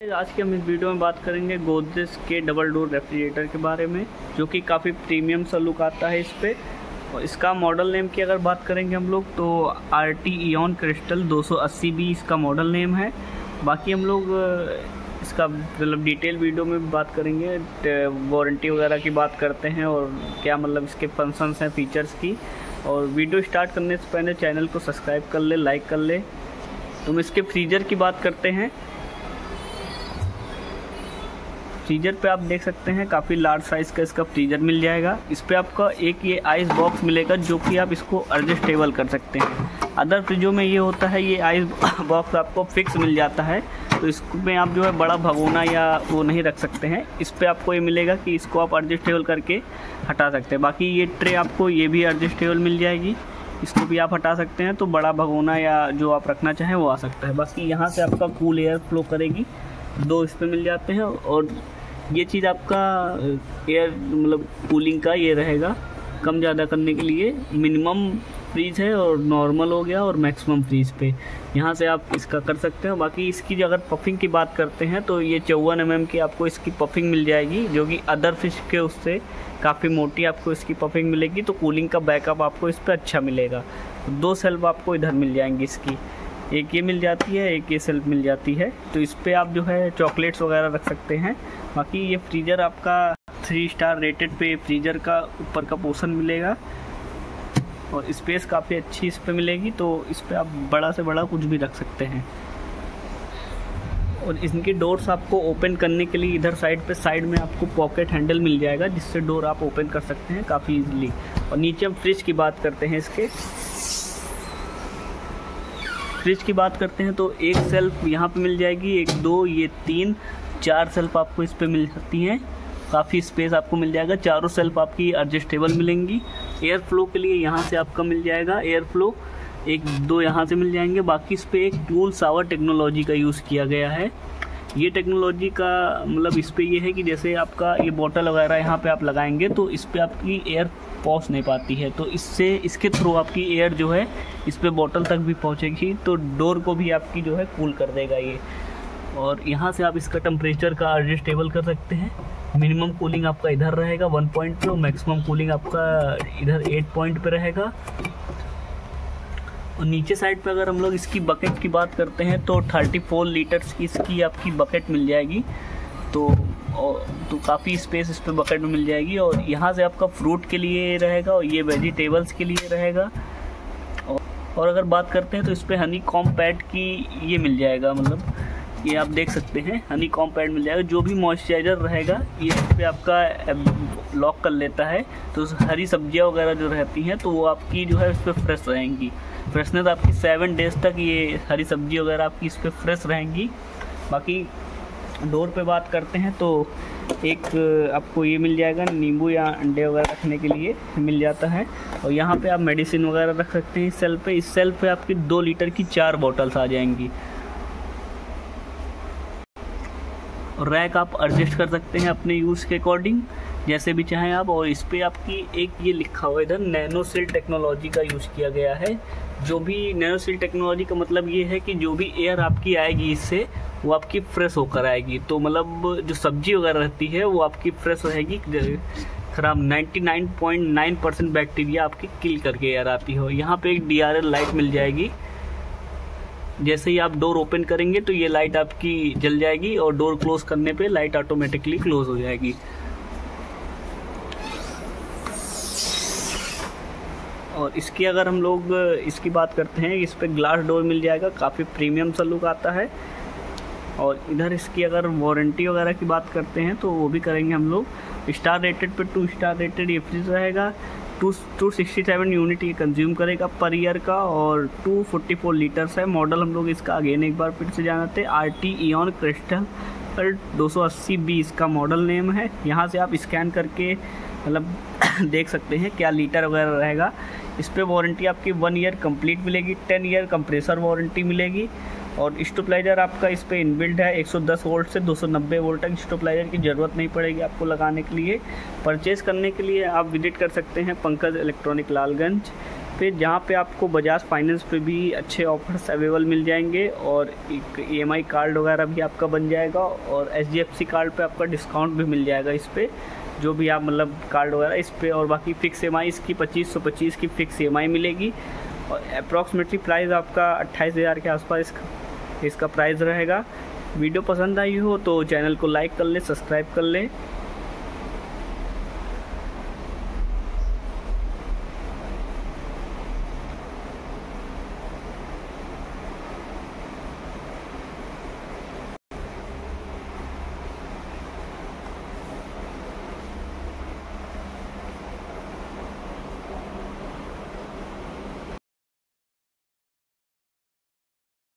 आज की हम इस वीडियो में बात करेंगे गोदरेज के डबल डोर रेफ्रिजरेटर के बारे में, जो कि काफ़ी प्रीमियम सा लुक आता है इस पे। और इसका मॉडल नेम की अगर बात करेंगे हम लोग तो RT इयॉन क्रिस्टल 280B इसका मॉडल नेम है। बाकी हम लोग इसका मतलब डिटेल वीडियो में बात करेंगे, वारंटी वगैरह की बात करते हैं और क्या मतलब इसके फंक्शंस हैं फीचर्स की। और वीडियो स्टार्ट करने से पहले चैनल को सब्सक्राइब कर ले, लाइक कर ले। तो हम इसके फ्रीजर की बात करते हैं। फ्रीजर पे आप देख सकते हैं काफ़ी लार्ज साइज़ का इसका फ्रीजर मिल जाएगा। इस पे आपका एक ये आइस बॉक्स मिलेगा, जो कि आप इसको एडजस्टेबल कर सकते हैं। अदर फ्रिजों में ये होता है, ये आइस बॉक्स आपको फिक्स मिल जाता है, तो इसमें आप जो है बड़ा भगोना या वो नहीं रख सकते हैं। इस पे आपको ये मिलेगा कि इसको आप एडजस्टेबल करके हटा सकते हैं। बाकी ये ट्रे आपको ये भी एडजस्टेबल मिल जाएगी, इसको भी आप हटा सकते हैं, तो बड़ा भगोना या जो आप रखना चाहें वो आ सकता है। बाकी यहाँ से आपका कूल एयर फ्लो करेगी, दो इस पे मिल जाते हैं। और ये चीज़ आपका एयर मतलब कूलिंग का ये रहेगा, कम ज़्यादा करने के लिए मिनिमम फ्रीज है और नॉर्मल हो गया और मैक्सिमम फ्रीज पे यहाँ से आप इसका कर सकते हैं। बाकी इसकी अगर पफिंग की बात करते हैं तो ये 54 mm की आपको इसकी पफिंग मिल जाएगी, जो कि अदर फिश के उससे काफ़ी मोटी आपको इसकी पफिंग मिलेगी, तो कूलिंग का बैकअप आपको इस पर अच्छा मिलेगा। दो सेल्फ आपको इधर मिल जाएंगी इसकी, एक ये मिल जाती है, एक ये सेल्फ मिल जाती है, तो इस पर आप जो है चॉकलेट्स वगैरह रख सकते हैं। बाकी ये फ्रीज़र आपका 3 स्टार रेटेड पे फ्रीज़र का ऊपर का पोर्शन मिलेगा और स्पेस काफ़ी अच्छी इस पे मिलेगी, तो इस पे आप बड़ा से बड़ा कुछ भी रख सकते हैं। और इनकी डोर्स आपको ओपन करने के लिए इधर साइड में आपको पॉकेट हैंडल मिल जाएगा, जिससे डोर आप ओपन कर सकते हैं काफ़ी इजीली। और नीचे हम फ्रिज की बात करते हैं। इसके फ्रिज की बात करते हैं तो एक सेल्फ यहाँ पे मिल जाएगी, एक दो ये 3 4 सेल्फ आपको इस पे मिल सकती हैं, काफ़ी स्पेस आपको मिल जाएगा। चारों सेल्फ आपकी एडजस्टेबल मिलेंगी। एयर फ्लो के लिए यहाँ से आपका मिल जाएगा एयर फ्लो, एक दो यहाँ से मिल जाएंगे। बाकी इस पर एक कूल शावर टेक्नोलॉजी का यूज़ किया गया है। ये टेक्नोलॉजी का मतलब इस पर ये है कि जैसे आपका ये बॉटल वगैरह यहाँ पे आप लगाएंगे तो इस पर आपकी एयर पहुँच नहीं पाती है, तो इसके थ्रू आपकी एयर जो है इस पर बॉटल तक भी पहुँचेगी, तो डोर को भी आपकी जो है कूल कर देगा ये। और यहाँ से आप इसका टेम्परेचर का एडजस्टेबल कर सकते हैं। मिनिमम कूलिंग आपका इधर रहेगा 1 पॉइंट पे और मैक्सिमम कूलिंग आपका इधर 8 पॉइंट पे रहेगा। और नीचे साइड पे अगर हम लोग इसकी बकेट की बात करते हैं तो 34 लीटर्स की इसकी आपकी बकेट मिल जाएगी, तो काफ़ी स्पेस इस पे बकेट में मिल जाएगी। और यहाँ से आपका फ्रूट के लिए रहेगा और ये वेजिटेबल्स के लिए रहेगा। और अगर बात करते हैं तो इस पर हनी कॉम्ब पैड की ये मिल जाएगा, मतलब ये आप देख सकते हैं हनी कॉम्ब पैड मिल जाएगा। जो भी मॉइस्चराइज़र रहेगा ये इस पर आपका लॉक कर लेता है, तो हरी सब्जियां वगैरह जो रहती हैं तो वो आपकी जो है इस पर फ्रेश रहेंगी। फ्रेशनेस आपकी 7 डेज़ तक ये हरी सब्जी वगैरह आपकी इस पर फ्रेश रहेंगी। बाकी डोर पे बात करते हैं तो एक आपको ये मिल जाएगा, नींबू या अंडे वगैरह रखने के लिए मिल जाता है। और यहाँ पे आप मेडिसिन वगैरह रख सकते हैं इस सेल्फ पे। इस सेल्फ पे आपकी 2 लीटर की 4 बॉटल्स आ जाएंगी। और रैक आप एडजस्ट कर सकते हैं अपने यूज़ के अकॉर्डिंग, जैसे भी चाहें आप। और इस पर आपकी एक ये लिखा हुआ इधर नैनोसील टेक्नोलॉजी का यूज़ किया गया है। जो भी नैनोसील टेक्नोलॉजी का मतलब ये है कि जो भी एयर आपकी आएगी इससे वो आपकी फ्रेश होकर आएगी, तो मतलब जो सब्जी वगैरह रहती है वो आपकी फ्रेश रहेगी, खराब 99.9% बैक्टीरिया आपकी किल करके एयर आती हो। यहाँ पे एक DRL लाइट मिल जाएगी, जैसे ही आप डोर ओपन करेंगे तो ये लाइट आपकी जल जाएगी और डोर क्लोज करने पे लाइट ऑटोमेटिकली क्लोज हो जाएगी। और इसकी अगर हम लोग इसकी बात करते हैं, इस पे ग्लास डोर मिल जाएगा, काफ़ी प्रीमियम सा लुक आता है। और इधर इसकी अगर वारंटी वगैरह की बात करते हैं तो वो भी करेंगे हम लोग। स्टार रेटेड पे 2 स्टार रेटेड ये फ्रिज रहेगा। 267 यूनिट ये कंज्यूम करेगा पर ईयर का और 244 लीटर्स है। मॉडल हम लोग इसका अगेन एक बार फिर से जानते हैं, RT इयॉन क्रिस्टल 280B इसका मॉडल नेम है। यहाँ से आप स्कैन करके मतलब देख सकते हैं क्या लीटर वगैरह रहेगा। इस पर वारंटी आपकी 1 ईयर कंप्लीट मिलेगी, 10 ईयर कंप्रेसर वारंटी मिलेगी। और स्टेबलाइजर आपका इस पर इनबिल्ट है, 110 वोल्ट से 290 वोल्ट तक स्टेबलाइजर की ज़रूरत नहीं पड़ेगी आपको लगाने के लिए। परचेज़ करने के लिए आप विजिट कर सकते हैं पंकज इलेक्ट्रॉनिक लालगंज। पे, जहाँ पे आपको बजाज फाइनेंस पे भी अच्छे ऑफर्स अवेलेबल मिल जाएंगे और एक EMI कार्ड वगैरह भी आपका बन जाएगा और HDFC कार्ड पे आपका डिस्काउंट भी मिल जाएगा इस पे, जो भी आप मतलब कार्ड वगैरह इस पे। और बाकी फ़िक्स EMI इसकी 2525 की फ़िक्स EMI मिलेगी और अप्रॉक्सीमेटली प्राइस आपका 28,000 के आसपास इसका प्राइस रहेगा। वीडियो पसंद आई हो तो चैनल को लाइक कर ले, सब्सक्राइब कर ले।